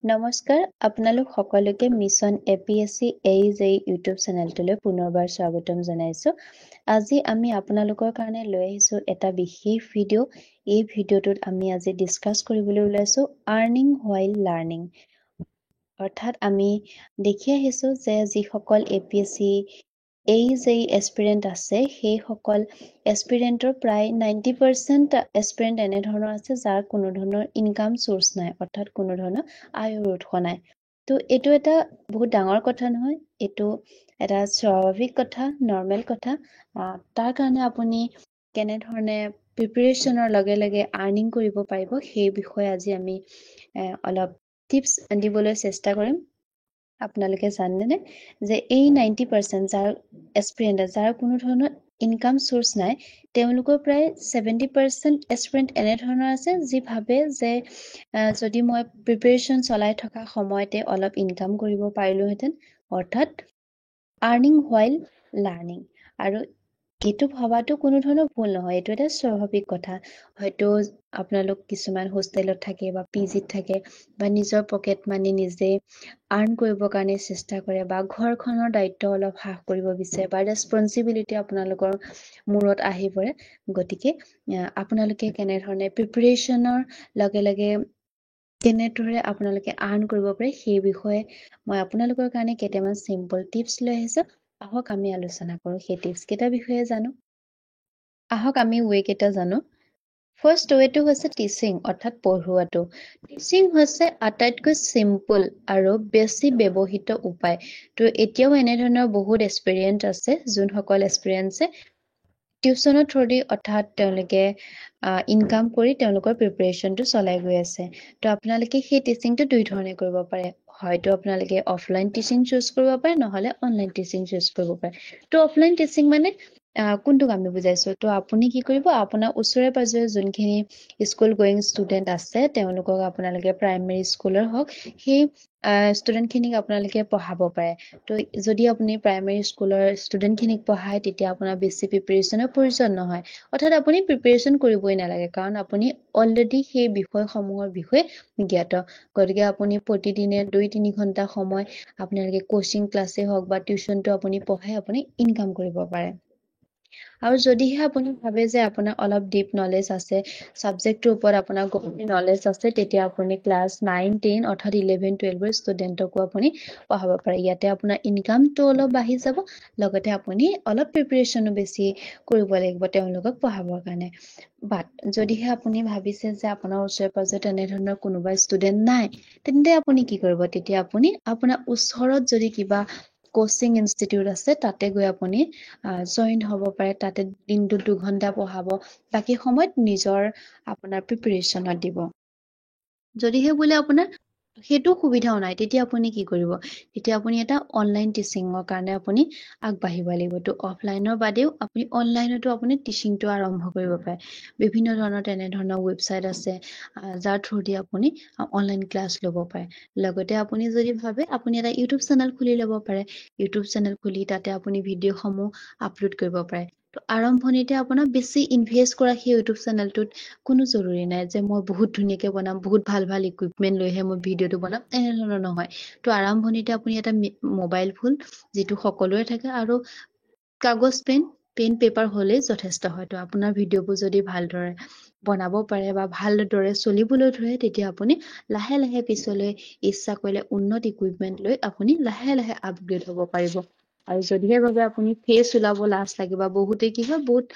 নমস্কাৰ আপোনালোক সকলোকে মিছন এপিএছচি AJEE ইউটিউব চেনেলটোলৈ পুনৰবাৰ স্বাগতম জনাইছো। আজি আমি আপোনালোকৰ কাৰণে লৈ আহিছো এটা বিশেষ ভিডিঅ'। এই ভিডিঅ'টোত আমি আজি ডিসকাস কৰিবলৈ ওলাইছো আৰ্নিং হোৱাইল লাৰ্নিং। অৰ্থাৎ আমি দেখি আহিছো যে যিসকল এপিএছচি AJEE এস্পিৰেন্ট আছে সেই সকল এস্পিৰেন্টৰ প্ৰায় 90% এস্পিৰেন্ট এনে ধৰণৰ আছে যাৰ কোনো ধৰণৰ ইনকাম সোৰ্স নাই, অৰ্থাৎ কোনো ধৰণৰ আয়ৰ উৎস নাই। তো এইটো এটা বহুত ডাঙৰ কথা নহয়, এইটো এটা স্বাভাৱিক কথা, নৰ্মেল কথা। তাৰ কাৰণে আপুনি কেনে ধৰণে প্ৰিপাৰেচনৰ লগে লগে আৰ্নিং কৰিব পাৰিব সেই বিষয়ে আজি আমি অলপ টিপস দিবলৈ চেষ্টা কৰিম। আপোনালোকে জানেনে যে এই 90% যাৰ এস্পিৰেন্ট যাৰ কোনো ধৰণৰ ইনকাম সোৰ্স নাই, তেওঁলোকৰ প্ৰায় 70% এস্পিৰেন্ট এনে ধৰণৰ আছে যি ভাবে যে যদি মই প্ৰিপাৰেচন চলাই থকা সময়তে অলপ ইনকাম কৰিব পাৰিলোহেঁতেন, অৰ্থাৎ আৰ্নিং হোৱাইল লাৰ্নিং। আৰু এইটো ভবাটো কোনো ধৰণৰ ভুল নহয়, এইটো এটা স্বাভাৱিক কথা। হয়তো আপোনালোক কিছুমান হোষ্টেলত থাকে বা পিজিত থাকে বা নিজৰ পকেট মানি নিজে আৰ্ন কৰিবৰ কাৰণে চেষ্টা কৰে বা ঘৰখনৰ দায়িত্ব অলপ হ্ৰাস কৰিব বিচাৰে বা ৰেছপন্সিবিলিটি আপোনালোকৰ মূৰত আহি পৰে। গতিকে আপোনালোকে কেনেধৰণে প্ৰিপাৰেচনৰ লগে লগে কেনেদৰে আপোনালোকে আৰ্ন কৰিব পাৰে সেই বিষয়ে মই আপোনালোকৰ কাৰণে কেইটামান চিম্পল টিপস লৈ আহিছো। আহক আমি আলোচনা কৰো সেই টিপস কেইটাৰ বিষয়ে জানো। আহক আমি ৱে কেইটা জানো। ফাৰ্ষ্ট ৱেটো হৈছে টিচিং, অৰ্থাৎ পঢ়ুৱাটো। টিচিং হৈছে আটাইতকৈ চিম্পল আৰু বেছি ব্যৱহৃত উপায়। তো এতিয়াও এনেধৰণৰ বহুত এক্সপেৰিয়েন্স আছে যোনসকল এক্সপেৰিয়েন্সে টিউচনৰ থ্ৰুদি অৰ্থাৎ তেওঁলোকে ইনকাম কৰি তেওঁলোকৰ প্ৰিপাৰেচনটো চলাই গৈ আছে। তো আপোনালোকে সেই টিচিংটো দুই ধৰণে কৰিব পাৰে। হয়তো আপোনালোকে অফলাইন টিচিং চুজ কৰিব পাৰে, নহলে অনলাইন টিচিং চুজ কৰিব পাৰে। তো অফলাইন টিচিং মানে কোনটোক আমি বুজাইছো, তো আপুনি কি কৰিব, আপোনাৰ ওচৰে পাজৰে যোনখিনি স্কুল গোয়িং ষ্টুডেন্ট আছে তেওঁলোকক আপোনালোকে প্ৰাইমেৰী স্কুলৰ হওক সেই ষ্টুডেণ্টখিনিক আপোনালোকে পঢ়াব পাৰে। তো যদি আপুনি প্ৰাইমেৰী স্কুলৰ ষ্টুডেণ্টখিনিক পঢ়ায় তেতিয়া আপোনাৰ বেছি প্ৰিপাৰেচনৰ প্ৰয়োজন নহয়, অৰ্থাৎ আপুনি প্ৰিপাৰেচন কৰিবই নালাগে কাৰণ আপুনি অলৰেডি সেই বিষয়সমূহৰ বিষয়ে জ্ঞাত। গতিকে আপুনি প্ৰতিদিনে 2-3 ঘণ্টা সময় আপোনালোকে কোচিং ক্লাছে হওক বা টিউচনটো আপুনি পঢ়াই আপুনি ইনকাম কৰিব পাৰে। আৰু যদিহে আপুনি ভাবে যে আপোনাৰ অলপ ডিপ নলেজ আছে, সাবজেক্টটোৰ ওপৰত আপোনাৰ গভীৰ নলেজ আছে, তেতিয়া আপুনি ক্লাছ 9-10 অৰ্থাৎ 11-12 ষ্টুডেণ্টকো আপুনি পঢ়াব পাৰে। ইয়াতে আপোনাৰ ইনকামটো অলপ বাঢ়ি যাব, লগতে আপুনি অলপ প্ৰিপাৰেচনো বেছি কৰিব লাগিব তেওঁলোকক পঢ়াবৰ কাৰণে। বাট যদিহে আপুনি ভাবিছে যে আপোনাৰ ওচৰে পাজৰে তেনেধৰণৰ কোনোবা ষ্টুডেণ্ট নাই, তেন্তে আপুনি কি কৰিব, তেতিয়া আপুনি আপোনাৰ ওচৰত যদি কিবা কোচিং ইনষ্টিটিউট আছে তাতে গৈ আপুনি জইন হ'ব পাৰে। তাতে দিনটোত 2 ঘণ্টা পঢ়াব, বাকী সময়ত নিজৰ আপোনাৰ প্ৰিপাৰেচনত দিব। যদিহে বোলে আপোনাৰ সেইটো সুবিধাও নাই, তেতিয়া আপুনি কি কৰিব, তেতিয়া আপুনি এটা অনলাইন টিচিঙৰ কাৰণে আপুনি আগবাঢ়িব লাগিব। তো অফলাইনৰ বাদেও আপুনি অনলাইনতো আপুনি টিচিংটো আৰম্ভ কৰিব পাৰে। বিভিন্ন ধৰণৰ তেনেধৰণৰ ৱেবছাইট আছে যাৰ থ্ৰুদি আপুনি অনলাইন ক্লাছ ল'ব পাৰে। লগতে আপুনি যদি ভাবে আপুনি এটা ইউটিউব চেনেল খুলি ল'ব পাৰে। ইউটিউব চেনেল খুলি তাতে আপুনি ভিডিঅ'সমূহ আপলোড কৰিব পাৰে। তো আৰম্ভণিতে আপোনাৰ বেছি ইনভেষ্ট কৰা সেই ইউটিউব চেনেলটোত কোনো জৰুৰী নাই যে মই বহুত ধুনীয়াকে বনাম, বহুত ভাল ভাল ইকুইপমেন্ট লৈহে মই ভিডিঅ'টো বনাম, এনেধৰণৰ নহয়। তো আৰম্ভণিতে আপুনি এটা মোবাইল ফোন যিটো সকলোৰে থাকে আৰু কাগজ পেন পেপাৰ হ'লেই যথেষ্ট হয়। তো আপোনাৰ ভিডিঅ'বোৰ যদি ভালদৰে বনাব পাৰে বা ভালদৰে চলিবলৈ ধৰে, তেতিয়া আপুনি লাহে লাহে পিছলৈ ইচ্ছা কৰিলে উন্নত ইকুইপমেন্ট লৈ আপুনি লাহে লাহে আপগ্ৰেড হ'ব পাৰিব। আৰু যদিহে ভাবে আপুনি ফেচ ওলাব লাজ লাগে বা বহুতে কি হয় বহুত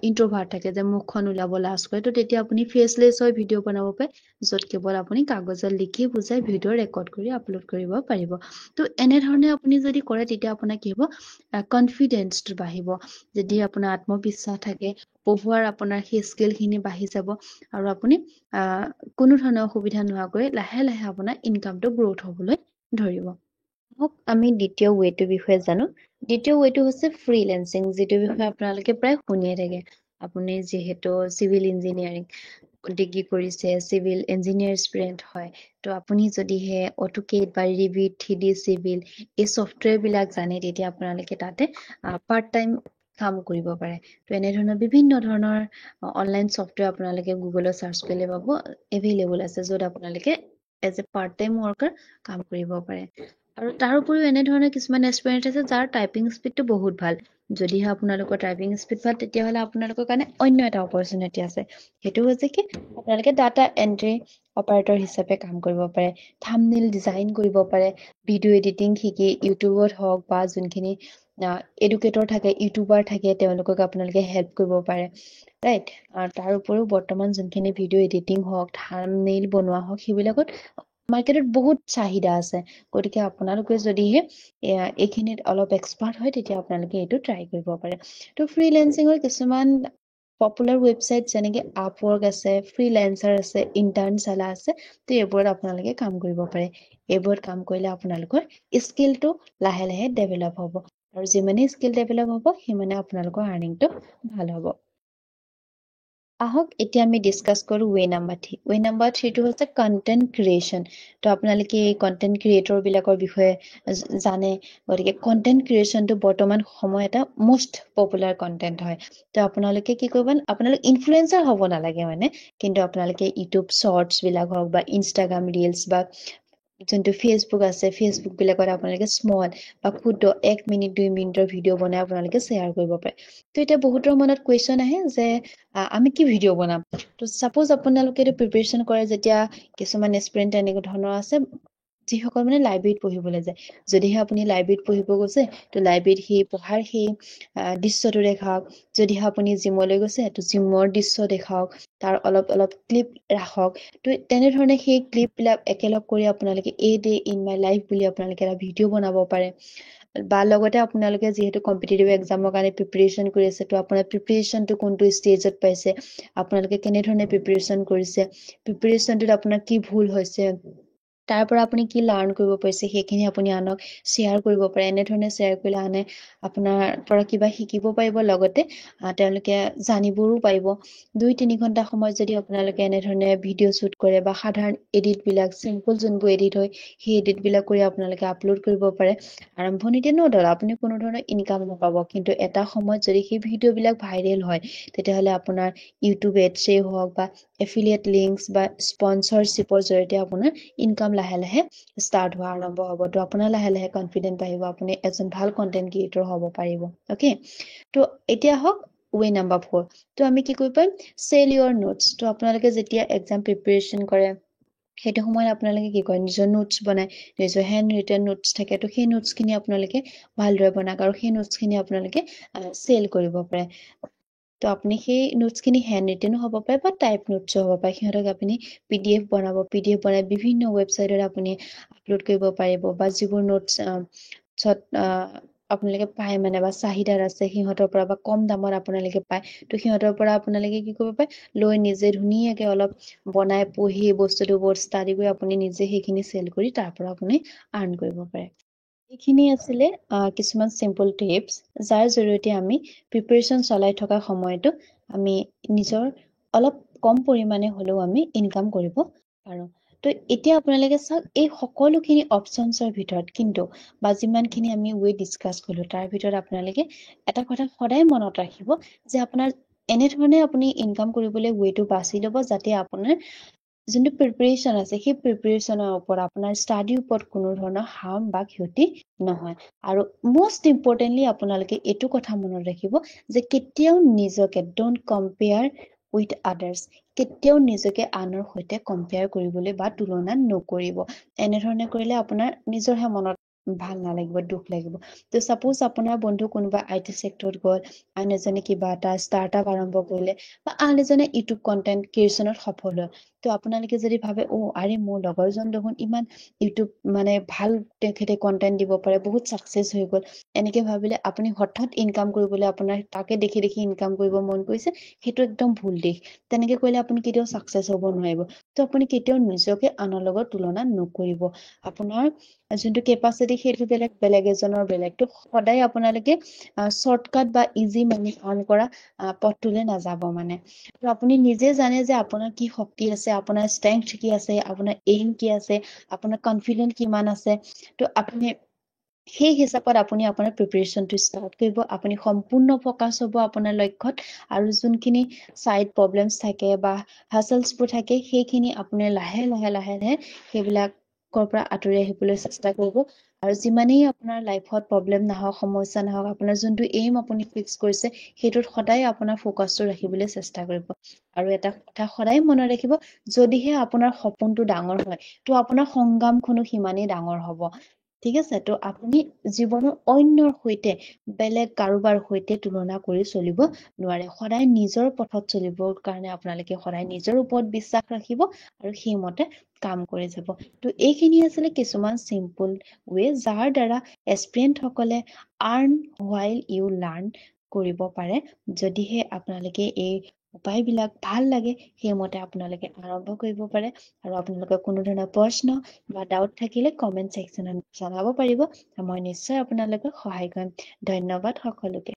ইন্ট্ৰভাৰ্ট থাকে যে মুখখন ওলাব লাজ কৰে, তো তেতিয়া আপুনি ফেচলেছ হৈ ভিডিঅ' বনাব পাৰে, য'ত কেৱল আপুনি কাগজত লিখি বুজাই ভিডিঅ' ৰেকৰ্ড কৰি আপলোড কৰিব পাৰিব। তো এনেধৰণে আপুনি যদি কৰে তেতিয়া আপোনাৰ কি হ'ব, কনফিডেন্সটো বাঢ়িব। যদি আপোনাৰ আত্মবিশ্বাস থাকে, পঢ়ুৱাৰ আপোনাৰ সেই স্কিলখিনি বাঢ়ি যাব আৰু আপুনি কোনো ধৰণৰ অসুবিধা নোহোৱাকৈ লাহে লাহে আপোনাৰ ইনকামটো গ্ৰ'থ হ'বলৈ ধৰিব। আমি দ্বিতীয় ৱেটোৰ বিষয়ে জানো। দ্বিতীয় ৱেটো হৈছে ফ্ৰিলেন্সিং, যিটো বিষয়ে আপোনালোকে প্ৰায় শুনিয়ে থাকে। আপুনি যিহেতু চিভিল ইঞ্জিনিয়াৰিং ডিগ্ৰী কৰিছে, চিভিল ইঞ্জিনিয়াৰ এস্পিৰেন্ট হয়, তো আপুনি যদিহে অটোকেড বা ৰিভিট, 3D চিভিল এই ছফ্টৱেৰবিলাক জানে, তেতিয়া আপোনালোকে তাতে পাৰ্ট টাইম কাম কৰিব পাৰে। তো এনেধৰণৰ বিভিন্ন ধৰণৰ অনলাইন ছফ্টৱেৰ আপোনালোকে গুগলত চাৰ্চ কৰিলে পাব, এভেইলেবল আছে, য'ত আপোনালোকে as a part time worker কাম কৰিব পাৰে আৰু তাৰ উপৰিও এনেধৰণৰ কিছুমান এক্সপেৰিয়েন্স আছে যাৰ টাইপিং স্পীডটো বহুত ভাল যদিহে আপোনালোকৰ টাইপিং স্পীড ভাল তেতিয়াহ'লে আপোনালোকৰ কাৰণে অন্য এটা অপৰচুনিটি আছে সেইটো হৈছে কি আপোনালোকে ডাটা এন্ট্ৰি অপাৰেটৰ হিচাপে কাম কৰিব পাৰে থাম্বনেইল ডিজাইন কৰিব পাৰে ভিডিঅ' এডিটিং শিকি ইউটিউবত হওক বা যোনখিনি এডুকেটৰ থাকে ইউটিউবাৰ থাকে তেওঁলোকক আপোনালোকে হেল্প কৰিব পাৰে ৰাইট তাৰ উপৰিও বৰ্তমান যোনখিনি ভিডিঅ' এডিটিং হওক থাম্বনেইল বনোৱা হওক সেইবিলাকত মাৰ্কেটত বহুত চাহিদা আছে গতিকে আপোনালোকে যদিহে এইখিনিত অলপ এক্সপাৰ্ট হয় তেতিয়া আপোনালোকে এইটো ট্ৰাই কৰিব পাৰে তো ফ্ৰীলেন্সিঙৰ কিছুমান পপুলাৰ ৱেবছাইট যেনেকৈ আপৱৰ্ক আছে ফ্ৰীলেন্সাৰ আছে ইণ্টাৰ্ণশালা আছে তো এইবোৰত আপোনালোকে কাম কৰিব পাৰে এইবোৰত কাম কৰিলে আপোনালোকৰ স্কিলটো লাহে লাহে ডেভেলপ হ'ব আৰু যিমানেই স্কিল ডেভেলপ হ'ব সিমানে আপোনালোকৰ আৰ্নিংটো ভাল হ'ব আহক এতিয়া আমি ডিছকাছ কৰোঁ ৱে নাম্বাৰ 3 ৱে নাম্বাৰ 3টো হৈছে কণ্টেণ্ট ক্ৰিয়েশ্যন তো আপোনালোকে এই কণ্টেণ্ট ক্ৰিয়েটৰবিলাকৰ বিষয়ে জানে গতিকে কণ্টেণ্ট ক্ৰিয়েশ্যনটো বৰ্তমান সময় এটা মষ্ট পপুলাৰ কণ্টেণ্ট হয় তো আপোনালোকে কি কৰিব আপোনালোক ইনফ্লুৱেঞ্চাৰ হ'ব নালাগে মানে কিন্তু আপোনালোকে ইউটিউব শ্বৰ্টছবিলাক হওক বা ইনষ্টাগ্ৰাম ৰিলছ বা যোনটো ফেচবুক আছে ফেচবুকবিলাকত আপোনালোকে স্মল বা ক্ষুদ্ৰ 1 মিনিট 2 মিনিটৰ ভিডিঅ' বনাই আপোনালোকে শ্বেয়াৰ কৰিব পাৰে তো এতিয়া বহুতৰ মনত কুৱেশ্যন আহে যে আমি কি ভিডিঅ' বনাম তো ছাপ'জ আপোনালোকে এইটো প্ৰিপেৰেশ্যন কৰে যেতিয়া কিছুমান এক্সপেৰিয়েণ্ট এনেকুৱা ধৰণৰ আছে যিসকল মানে লাইব্ৰেৰীত পঢ়িবলৈ যায় যদিহে আপুনি লাইব্ৰেৰীত পঢ়িব গৈছে তো লাইব্ৰেৰীত সেই পঢ়াৰ সেই দৃশ্যটো দেখাওক যদিহে আপুনি জিমলৈ গৈছে তো জিমৰ দৃশ্য দেখাওক তাৰ অলপ অলপ ক্লিপ ৰাখক তো তেনেধৰণে সেই ক্লিপবিলাক একেলগ কৰি আপোনালোকে a day in my life বুলি আপোনালোকে এটা ভিডিঅ' বনাব পাৰে বা লগতে আপোনালোকে যিহেতু কম্পিটিটিভ এক্সামৰ কাৰণে প্ৰিপেৰেশ্যন কৰি আছে তো আপোনাৰ প্ৰিপেৰেশ্যনটো কোনটো ষ্টেজত পাইছে আপোনালোকে কেনেধৰণে প্ৰিপেৰেশ্যন কৰিছে প্ৰিপেৰেশ্যনটোত আপোনাৰ কি ভুল হৈছে তাৰ পৰা আপুনি কি লাৰ্ণ কৰিব পাৰিছে সেইখিনি আপুনি আনক শ্বেয়াৰ কৰিব পাৰে এনেধৰণে শ্বেয়াৰ কৰিলে আনে আপোনাৰ পৰা কিবা শিকিব পাৰিব লগতে তেওঁলোকে জানিবও পাৰিব 2-3 ঘণ্টা সময়ত যদি আপোনালোকে এনেধৰণে ভিডিঅ' শ্বুট কৰে বা সাধাৰণ এডিটবিলাক চিম্পল যোনবোৰ এডিট হয় সেই এডিটবিলাক কৰি আপোনালোকে আপলোড কৰিব পাৰে আৰম্ভণিতে নধৰা আপুনি কোনো ধৰণৰ ইনকাম নাপাব কিন্তু এটা সময়ত যদি সেই ভিডিঅ'বিলাক ভাইৰেল হয় তেতিয়াহ'লে আপোনাৰ ইউটিউব এডছেই হওক বা এফিলিয়েট লিংকছ বা স্পনচৰশ্বিপৰ জৰিয়তে আপোনাৰ ইনকাম লাহে লাহে ষ্টাৰ্ট হোৱা আৰম্ভ হ'ব তো আপোনাৰ লাহে লাহে কনফিডেন্ট বাঢ়িব আপুনি এজন ভাল কণ্টেণ্ট ক্ৰিয়েটৰ হ'ব পাৰিব অ'কে তো এতিয়া হওক ৱে নাম্বাৰ 4 তো আমি কি কৰিব পাৰিম চেল ইয়ৰ নোটছ তো আপোনালোকে যেতিয়া এক্সাম প্ৰিপেৰেশ্যন কৰে সেইটো সময়ত আপোনালোকে কি কৰে নিজৰ নোটছ বনায় নিজৰ হেণ্ড ৰিটেন নোটছ থাকে তো সেই নোটছখিনি আপোনালোকে ভালদৰে বনাওক আৰু সেই নোটছখিনি আপোনালোকে চেল কৰিব পাৰে তো আপুনি সেই নোটছখিনি হেণ্ড ৰিটেনো হ'ব পাৰে বা টাইপ নোটছো হ'ব পাৰে সিহঁতক আপুনি PDF বনাব PDF বনাই বিভিন্ন ৱেবছাইটত আপুনি আপলোড কৰিব পাৰিব বা যিবোৰ নোটছ আপোনালোকে পায় মানে বা চাহিদাৰ আছে সিহঁতৰ পৰা বা কম দামত আপোনালোকে পায় তো সিহঁতৰ পৰা আপোনালোকে কি কৰিব পাৰে লৈ নিজে ধুনীয়াকৈ অলপ বনাই পঢ়ি বস্তুটো বহুত ষ্টাডি কৰি আপুনি নিজে সেইখিনি চেল কৰি তাৰ পৰা আপুনি আৰ্ণ কৰিব পাৰে এইখিনি আছিলে কিছুমান চিম্পল টিপছ যাৰ জৰিয়তে আমি প্ৰিপেৰেশ্যন চলাই থকা সময়তো আমি নিজৰ অলপ কম পৰিমাণে হ'লেও আমি ইনকাম কৰিব পাৰোঁ তো এতিয়া আপোনালোকে চাওক এই সকলোখিনি অপশ্যনছৰ ভিতৰত কিন্তু বা যিমানখিনি আমি ৱে ডিছকাছ কৰিলোঁ তাৰ ভিতৰত আপোনালোকে এটা কথা সদায় মনত ৰাখিব যে আপোনাৰ এনেধৰণে আপুনি ইনকাম কৰিবলৈ ৱেটো বাছি ল'ব যাতে আপোনাৰ যোনটো প্ৰিপেৰেশ্যন আছে সেই প্ৰিপেৰেশ্যনৰ ওপৰত আপোনাৰ ষ্টাডিৰ ওপৰত কোনো ধৰণৰ হাৰ্ম বা ক্ষতি নহয় আৰু মষ্ট ইম্পৰ্টেণ্টলি আপোনালোকে এইটো কথা মনত ৰাখিব যে কেতিয়াও নিজকে ডোন্ট কম্পেয়াৰ উইথ আদাৰ্ছ কেতিয়াও নিজকে আনৰ সৈতে কম্পেয়াৰ কৰিবলৈ বা তুলনা নকৰিব এনেধৰণে কৰিলে আপোনাৰ নিজৰহে মনত ভাল নালাগিব দুখ লাগিব তো ছাপ'জ আপোনাৰ বন্ধু কোনোবা IT ছেক্টৰত গ'ল আন এজনে কিবা এটা ষ্টাৰ্টআপ আৰম্ভ কৰিলে বা আন এজনে ইউটিউব কণ্টেণ্ট ক্ৰিয়েশ্যনত সফল হ'ল তো আপোনালোকে যদি ভাবে আৰে মোৰ লগৰজন দেখোন ইমান ইউটিউব মানে ভাল তেখেতে কণ্টেণ্ট দিব পাৰে বহুত ছাকচেছ হৈ গ'ল এনেকৈ ভাবিলে আপুনি হঠাৎ ইনকাম কৰিবলৈ আপোনাৰ তাকে দেখি দেখি ইনকাম কৰিব মন কৰিছে সেইটো একদম ভুল দিশ তেনেকৈ কৰিলে আপুনি কেতিয়াও ছাকচেছ হ'ব নোৱাৰিব তো আপুনি কেতিয়াও নিজকে আনৰ লগত তুলনা নকৰিব আপোনাৰ যোনটো কেপাচিটি সেইটো বেলেগ বেলেগ এজনৰ বেলেগ তো সদায় আপোনালোকে শ্বৰ্টকাট বা ইজি মানি আৰ্ণ কৰা পথটোলৈ নাযাব মানে তো আপুনি নিজে জানে যে আপোনাৰ কি শক্তি আছে আপোনাৰ ষ্ট্ৰেংথ কি আছে আপোনাৰ এইম কি আছে আপোনাৰ কনফিডেন্ট কিমান আছে তো আপুনি সেই হিচাপত আপুনি আপোনাৰ প্ৰিপাৰেশ্যনটো ষ্টাৰ্ট কৰিব। আপুনি সম্পূৰ্ণ ফ'কাছ হ'ব আপোনাৰ লক্ষ্যত, আৰু যোনখিনি ছাইড প্ৰব্লেমছ থাকে বা হাচেলছবোৰ থাকে সেইখিনি আপুনি লাহে লাহে লাহে লাহে সেইবিলাকৰ পৰা আঁতৰি আহিবলৈ চেষ্টা কৰিব। আৰু যিমানেই আপোনাৰ লাইফত প্ৰব্লেম নাহক, সমস্যা নাহক, আপোনাৰ যোনটো এইম আপুনি ফিক্স কৰিছে সেইটোত সদায় আপোনাৰ ফ'কাছটো ৰাখিবলৈ চেষ্টা কৰিব। আৰু এটা কথা সদায় মনত ৰাখিব, যদিহে আপোনাৰ সপোনটো ডাঙৰ হয় তো আপোনাৰ সংগ্ৰামখনো সিমানেই ডাঙৰ হ'ব। ঠিক আছে, তো আপুনি জীৱনৰ অন্যৰ সৈতে, বেলেগ কাৰোবাৰ সৈতে তুলনা কৰি চলিব নোৱাৰে। সদায় নিজৰ পথত চলিবৰ কাৰণে আপোনালোকে সদায় নিজৰ ওপৰত বিশ্বাস ৰাখিব আৰু সেইমতে কাম কৰি যাব। তো এইখিনি আছিলে কিছুমান চিম্পল ৱে যাৰ দ্বাৰা এস্পিৰেণ্টসকলে আৰ্ণ হোৱাইল ইউ লাৰ্ণ কৰিব পাৰে। যদিহে আপোনালোকে এই উপায়বিলাক ভাল লাগে সেইমতে আপোনালোকে আৰম্ভ কৰিব পাৰে। আৰু আপোনালোকৰ কোনো ধৰণৰ প্ৰশ্ন বা ডাউট থাকিলে কমেণ্ট ছেকশ্যনত জনাব পাৰিব, মই নিশ্চয় আপোনালোকক সহায় কৰিম। ধন্যবাদ সকলোকে।